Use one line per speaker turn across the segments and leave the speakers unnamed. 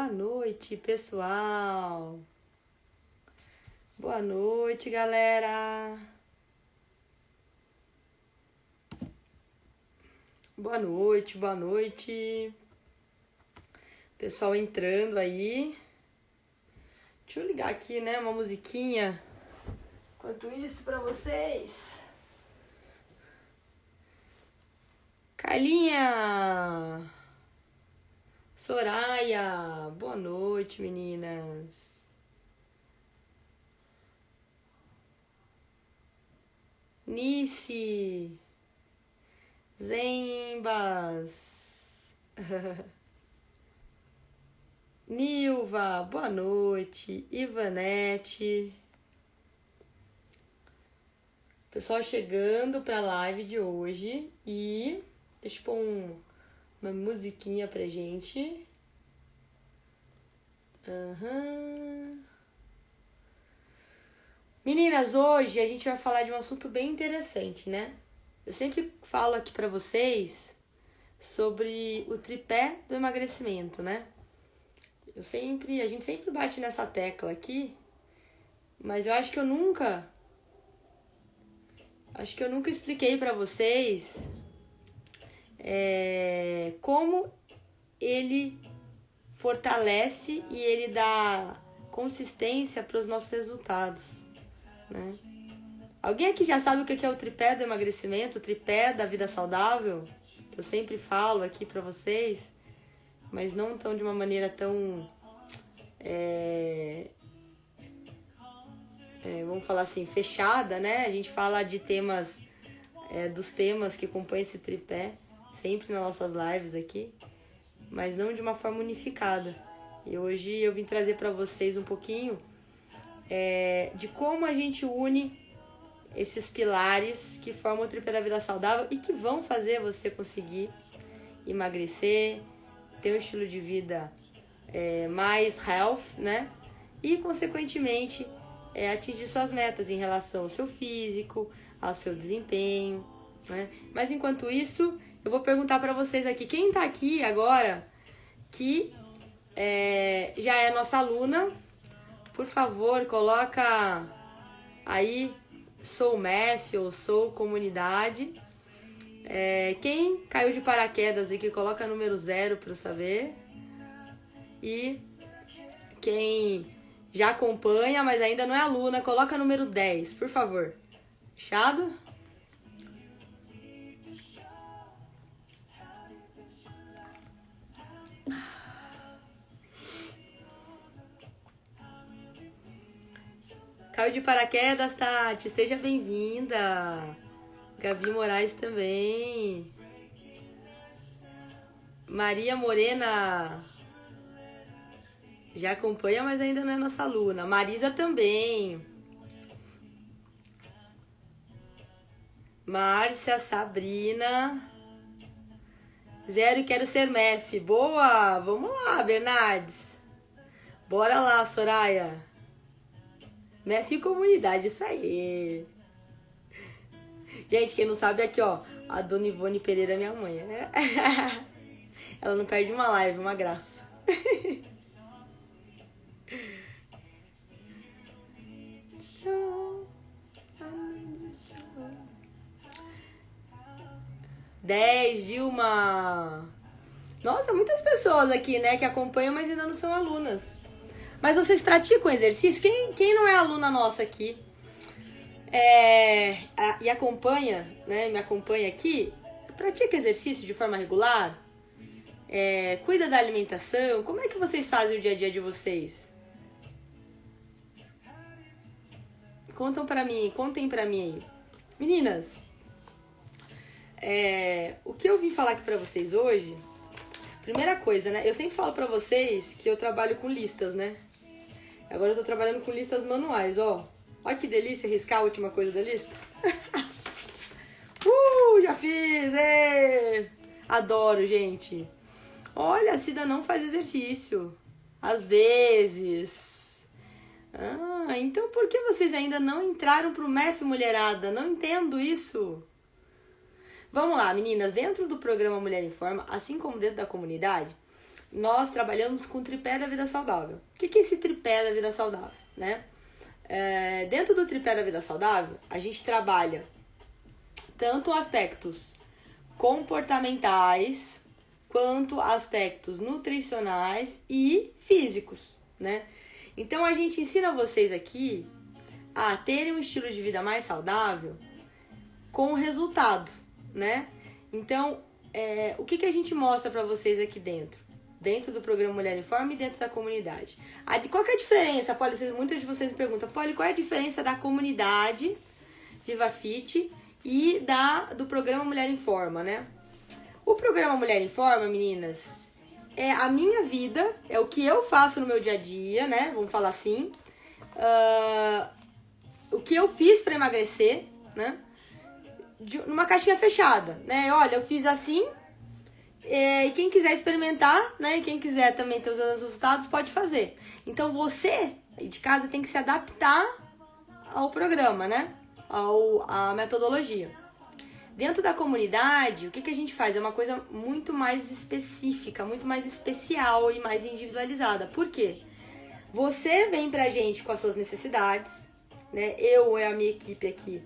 Boa noite, pessoal. Boa noite, galera. Boa noite, boa noite. Pessoal entrando aí. Deixa eu ligar aqui, né, uma musiquinha. Enquanto isso, pra vocês. Carlinha. Soraya. Boa noite, meninas. Nice. Zembas. Nilva, boa noite. Ivanete. Pessoal chegando para a live de hoje e deixa eu pôr uma musiquinha pra gente. Meninas, hoje a gente vai falar de um assunto bem interessante, né? Eu sempre falo aqui pra vocês sobre o tripé do emagrecimento, né? A gente sempre bate nessa tecla aqui, mas eu acho que eu nunca expliquei pra vocês como ele fortalece e ele dá consistência para os nossos resultados, né? Alguém aqui já sabe o que é o tripé do emagrecimento, o tripé da vida saudável? Eu sempre falo aqui para vocês, mas não tão de uma maneira tão, vamos falar assim, fechada, né? A gente fala de temas, dos temas que compõem esse tripé, sempre nas nossas lives aqui, mas não de uma forma unificada. E hoje eu vim trazer para vocês um pouquinho de como a gente une esses pilares que formam o tripé da vida saudável e que vão fazer você conseguir emagrecer, ter um estilo de vida mais health, né? E, consequentemente, atingir suas metas em relação ao seu físico, ao seu desempenho, né? Mas, enquanto isso, eu vou perguntar para vocês aqui, quem tá aqui agora que já é nossa aluna, por favor, coloca aí Sou MEF ou Sou Comunidade. Quem caiu de paraquedas aqui, coloca número 0 para eu saber. E quem já acompanha, mas ainda não é aluna, coloca número 10, por favor. Fechado? Caiu de paraquedas, Tati, seja bem-vinda. Gabi Moraes também. Maria Morena já acompanha, mas ainda não é nossa aluna. Marisa também. Márcia, Sabrina. 0 e quero ser MEF. Boa! Vamos lá, Bernardes. Bora lá, Soraya. MEF Comunidade, isso aí. Gente, quem não sabe, aqui, ó. A dona Ivone Pereira é minha mãe, né? Ela não perde uma live, uma graça. Dez, Dilma. Nossa, muitas pessoas aqui, né, que acompanham, mas ainda não são alunas. Mas vocês praticam exercício? Quem não é aluna nossa aqui e acompanha, né, me acompanha aqui, pratica exercício de forma regular? Cuida da alimentação? Como é que vocês fazem o dia a dia de vocês? Contem pra mim aí. Meninas, o que eu vim falar aqui pra vocês hoje, primeira coisa, né? Eu sempre falo pra vocês que eu trabalho com listas, né? Agora eu tô trabalhando com listas manuais, ó. Olha que delícia riscar a última coisa da lista. Já fiz! Adoro, gente. Olha, a Cida não faz exercício. Às vezes. Então por que vocês ainda não entraram pro MEF, mulherada? Não entendo isso. Vamos lá, meninas. Dentro do programa Mulher em Forma, assim como dentro da comunidade, nós trabalhamos com o tripé da vida saudável. O que é esse tripé da vida saudável, né? Dentro do tripé da vida saudável, a gente trabalha tanto aspectos comportamentais quanto aspectos nutricionais e físicos, né? Então a gente ensina vocês aqui a terem um estilo de vida mais saudável com resultado, né? Então, o que a gente mostra para vocês aqui dentro do programa Mulher em Forma e dentro da comunidade? Qual que é a diferença, Polly? Muitas de vocês me perguntam, Polly, qual é a diferença da comunidade Viva Fit e do programa Mulher em Forma, né? O programa Mulher em Forma, meninas, é a minha vida, é o que eu faço no meu dia a dia, né? Vamos falar assim. O que eu fiz para emagrecer, né? Numa caixinha fechada, né? Olha, eu fiz assim, e quem quiser experimentar, né? E quem quiser também ter os resultados, pode fazer. Então você, aí de casa, tem que se adaptar ao programa, né? À metodologia. Dentro da comunidade, o que a gente faz? É uma coisa muito mais específica, muito mais especial e mais individualizada. Por quê? Você vem pra gente com as suas necessidades, né? Eu e a minha equipe aqui,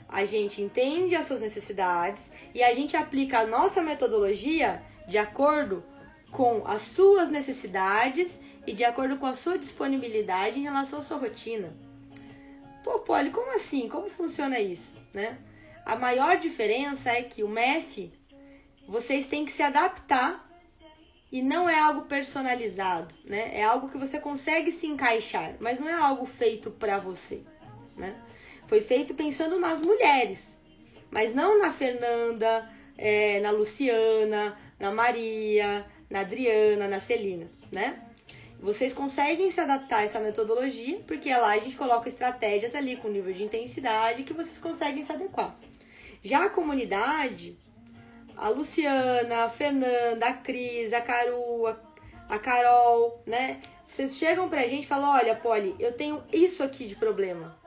a gente entende as suas necessidades e a gente aplica a nossa metodologia de acordo com as suas necessidades e de acordo com a sua disponibilidade em relação à sua rotina. Pô, Polly, como assim? Como funciona isso, né? A maior diferença é que o MEF, vocês têm que se adaptar e não é algo personalizado, né? É algo que você consegue se encaixar, mas não é algo feito para você, né? Foi feito pensando nas mulheres, mas não na Fernanda, na Luciana, na Maria, na Adriana, na Celina, né? Vocês conseguem se adaptar a essa metodologia, porque lá a gente coloca estratégias ali com nível de intensidade que vocês conseguem se adequar. Já a comunidade, a Luciana, a Fernanda, a Cris, a Caru, a Carol, né? Vocês chegam pra gente e falam, olha, Polly, eu tenho isso aqui de problema.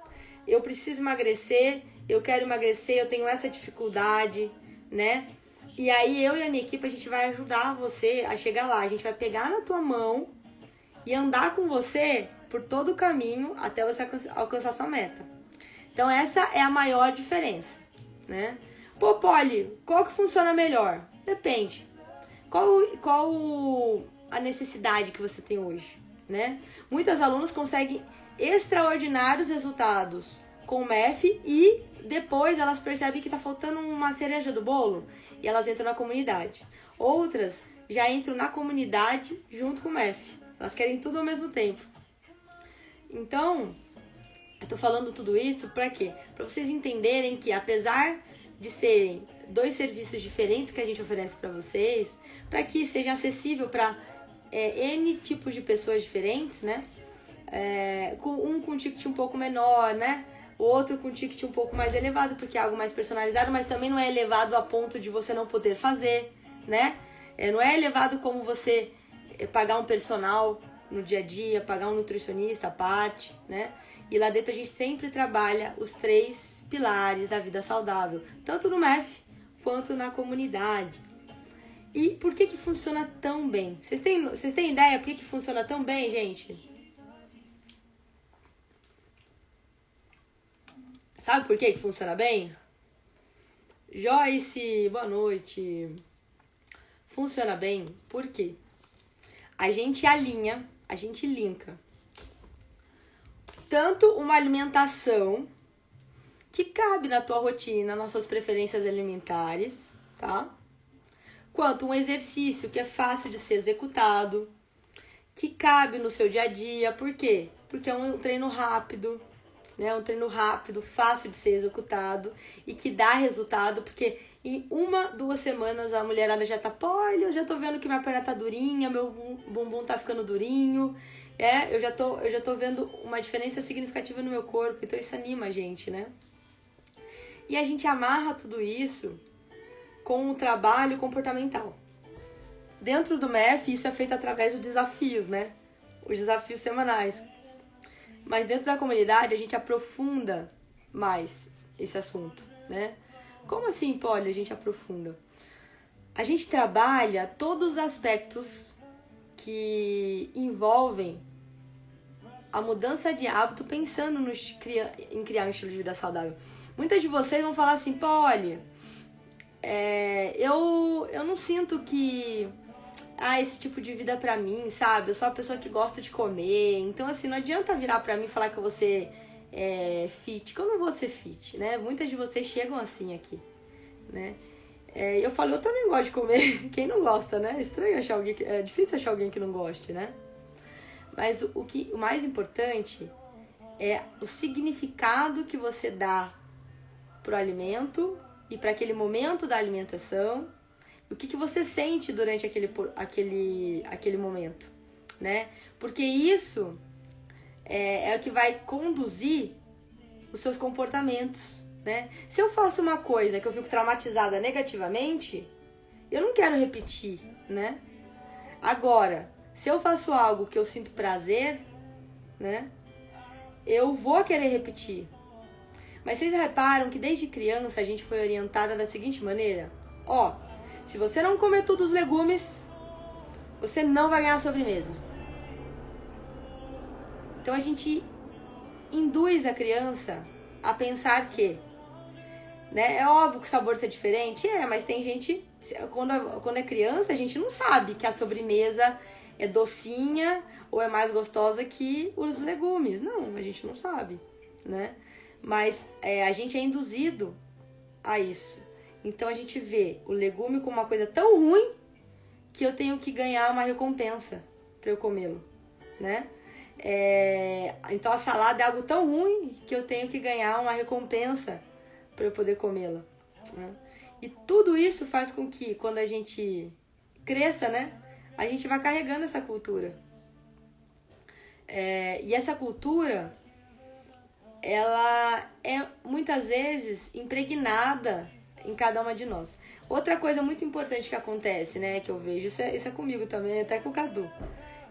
Eu preciso emagrecer, eu quero emagrecer, eu tenho essa dificuldade, né? E aí eu e a minha equipe, a gente vai ajudar você a chegar lá. A gente vai pegar na tua mão e andar com você por todo o caminho até você alcançar sua meta. Então essa é a maior diferença, né? Pô, Polly, qual que funciona melhor? Depende. Qual a necessidade que você tem hoje, né? Muitas alunas conseguem extraordinários resultados com o MEF e depois elas percebem que tá faltando uma cereja do bolo e elas entram na comunidade. Outras já entram na comunidade junto com o MEF. Elas querem tudo ao mesmo tempo. Então, eu tô falando tudo isso pra quê? Pra vocês entenderem que apesar de serem dois serviços diferentes que a gente oferece pra vocês, pra que seja acessível pra N tipos de pessoas diferentes, né? Um com ticket um pouco menor, né? O outro com ticket um pouco mais elevado, porque é algo mais personalizado, mas também não é elevado a ponto de você não poder fazer, né? Não é elevado como você pagar um personal no dia a dia, pagar um nutricionista à parte, né? E lá dentro a gente sempre trabalha os 3 pilares da vida saudável, tanto no MEF quanto na comunidade. E por que funciona tão bem? Vocês têm ideia por que funciona tão bem, gente? Sabe por que funciona bem? Joyce, boa noite. Funciona bem porque a gente alinha, a gente linka tanto uma alimentação que cabe na tua rotina, nas suas preferências alimentares, tá? Quanto um exercício que é fácil de ser executado, que cabe no seu dia a dia. Por quê? Porque é um treino rápido, né? Um treino rápido, fácil de ser executado e que dá resultado, porque em 1-2 semanas a mulherada já tá, olha, eu já tô vendo que minha perna tá durinha, meu bumbum tá ficando durinho, eu já tô vendo uma diferença significativa no meu corpo, então isso anima a gente, né? E a gente amarra tudo isso com o trabalho comportamental. Dentro do MEF, isso é feito através dos desafios, né? Os desafios semanais. Mas dentro da comunidade, a gente aprofunda mais esse assunto, né? Como assim, Polly, a gente aprofunda? A gente trabalha todos os aspectos que envolvem a mudança de hábito pensando em criar um estilo de vida saudável. Muitas de vocês vão falar assim, pô, olha, eu não sinto que esse tipo de vida é pra mim, sabe? Eu sou uma pessoa que gosta de comer, então assim, não adianta virar pra mim e falar que eu vou ser fit, que eu não vou ser fit, né? Muitas de vocês chegam assim aqui, né? Eu falo, eu também gosto de comer, quem não gosta, né? É estranho achar alguém, é difícil achar alguém que não goste, né? Mas o mais importante é o significado que você dá pro alimento e para aquele momento da alimentação, o que você sente durante aquele momento, né? Porque isso é o que vai conduzir os seus comportamentos, né? Se eu faço uma coisa que eu fico traumatizada negativamente, eu não quero repetir, né? Agora, se eu faço algo que eu sinto prazer, né? Eu vou querer repetir. Mas vocês reparam que desde criança a gente foi orientada da seguinte maneira? Se você não comer todos os legumes, você não vai ganhar a sobremesa. Então a gente induz a criança a pensar que, né? É óbvio que o sabor é diferente, mas tem gente, quando é criança, a gente não sabe que a sobremesa é docinha ou é mais gostosa que os legumes. Não, a gente não sabe, né? Mas a gente é induzido a isso. Então a gente vê o legume como uma coisa tão ruim que eu tenho que ganhar uma recompensa para eu comê-lo, né? Então a salada é algo tão ruim que eu tenho que ganhar uma recompensa para eu poder comê-la, né? E tudo isso faz com que quando a gente cresça, né, a gente vai carregando essa cultura. E essa cultura, ela é muitas vezes impregnada em cada uma de nós. Outra coisa muito importante que acontece, né, que eu vejo, isso é comigo também, até com o Cadu,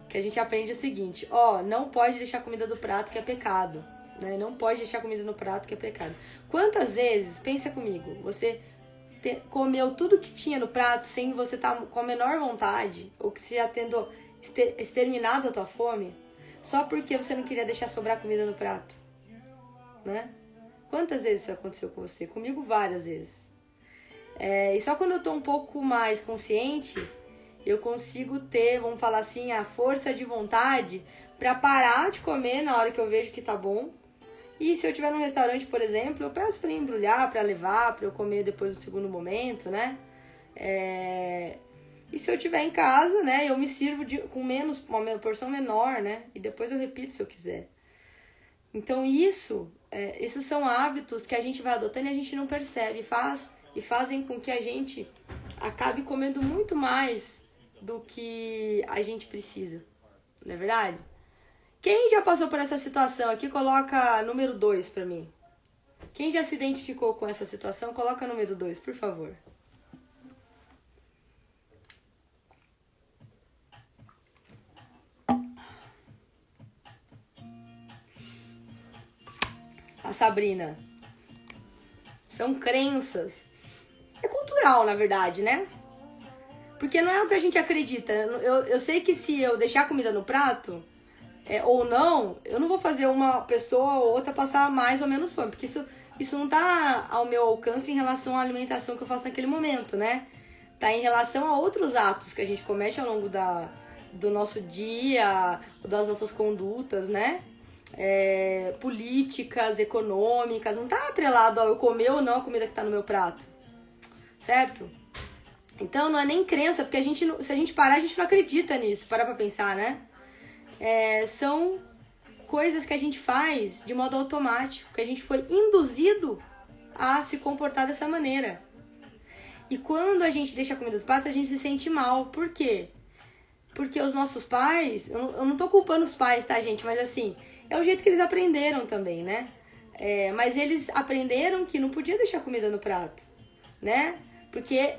que a gente aprende o seguinte, não pode deixar comida do prato que é pecado, né? Não pode deixar comida no prato que é pecado. Quantas vezes, pensa comigo, você comeu tudo que tinha no prato sem você estar com a menor vontade, ou que você já tendo exterminado a tua fome, só porque você não queria deixar sobrar comida no prato, né? Quantas vezes isso aconteceu com você? Comigo várias vezes. E só quando eu tô um pouco mais consciente, eu consigo ter, vamos falar assim, a força de vontade para parar de comer na hora que eu vejo que tá bom. E se eu estiver num restaurante, por exemplo, eu peço para embrulhar, para levar, para eu comer depois do segundo momento, né? E se eu estiver em casa, né, eu me sirvo com uma porção menor, né? E depois eu repito se eu quiser. Então esses são hábitos que a gente vai adotando e a gente não percebe, e fazem com que a gente acabe comendo muito mais do que a gente precisa, não é verdade? Quem já passou por essa situação aqui, coloca número 2 pra mim. Quem já se identificou com essa situação, coloca número 2, por favor. A Sabrina. São crenças. É cultural, na verdade, né? Porque não é o que a gente acredita. Eu sei que se eu deixar comida no prato, ou não, eu não vou fazer uma pessoa ou outra passar mais ou menos fome. Porque isso não tá ao meu alcance em relação à alimentação que eu faço naquele momento, né? Tá em relação a outros atos que a gente comete ao longo do nosso dia, das nossas condutas, né? Políticas, econômicas. Não tá atrelado ao eu comer ou não a comida que tá no meu prato. Certo? Então não é nem crença, porque se a gente parar, a gente não acredita nisso. Para pra pensar, né? São coisas que a gente faz de modo automático, que a gente foi induzido a se comportar dessa maneira. E quando a gente deixa a comida do prato, a gente se sente mal. Por quê? Porque os nossos pais, eu não tô culpando os pais, tá, gente? Mas assim, é o jeito que eles aprenderam também, né? Mas eles aprenderam que não podia deixar comida no prato, né? Porque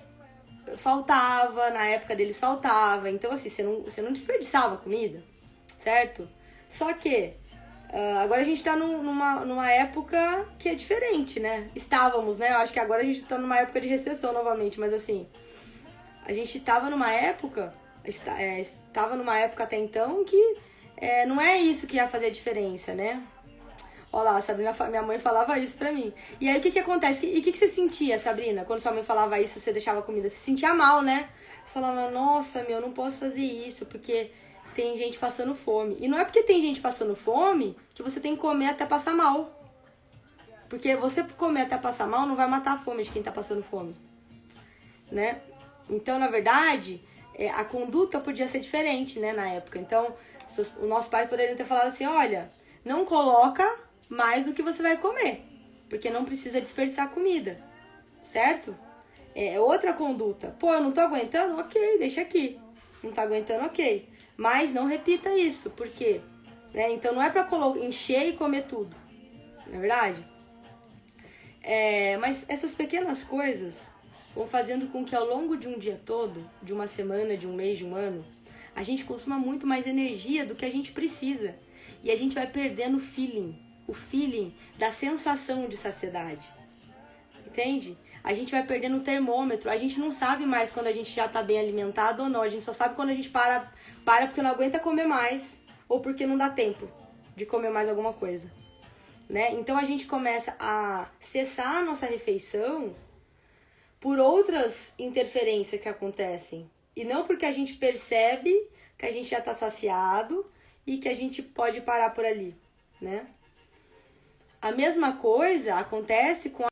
faltava, na época deles faltava. Então, assim, você não desperdiçava comida, certo? Só que agora a gente tá numa época que é diferente, né? Estávamos, né? Eu acho que agora a gente tá numa época de recessão novamente, mas assim, a gente tava numa época estava numa época até então que não é isso que ia fazer a diferença, né? Olha lá, Sabrina, minha mãe falava isso pra mim. E aí, o que acontece? E o que você sentia, Sabrina? Quando sua mãe falava isso, você deixava comida? Você sentia mal, né? Você falava, nossa, eu não posso fazer isso, porque tem gente passando fome. E não é porque tem gente passando fome que você tem que comer até passar mal. Porque você comer até passar mal não vai matar a fome de quem tá passando fome, né? Então, na verdade, a conduta podia ser diferente, né, na época. Então, os nossos pais poderiam ter falado assim, olha, não coloca mais do que você vai comer, porque não precisa desperdiçar comida, certo? É outra conduta. Pô, eu não tô aguentando? Ok, deixa aqui. Não tá aguentando? Ok. Mas não repita isso, por quê? Né? Então não é pra encher e comer tudo, não é verdade? Mas essas pequenas coisas vão fazendo com que ao longo de um dia todo, de uma semana, de um mês, de um ano, a gente consuma muito mais energia do que a gente precisa. E a gente vai perdendo o feeling da sensação de saciedade. Entende? A gente vai perdendo o termômetro, a gente não sabe mais quando a gente já tá bem alimentado ou não, a gente só sabe quando a gente para porque não aguenta comer mais ou porque não dá tempo de comer mais alguma coisa, né? Então a gente começa a cessar a nossa refeição por outras interferências que acontecem e não porque a gente percebe que a gente já tá saciado e que a gente pode parar por ali, né? A mesma coisa acontece com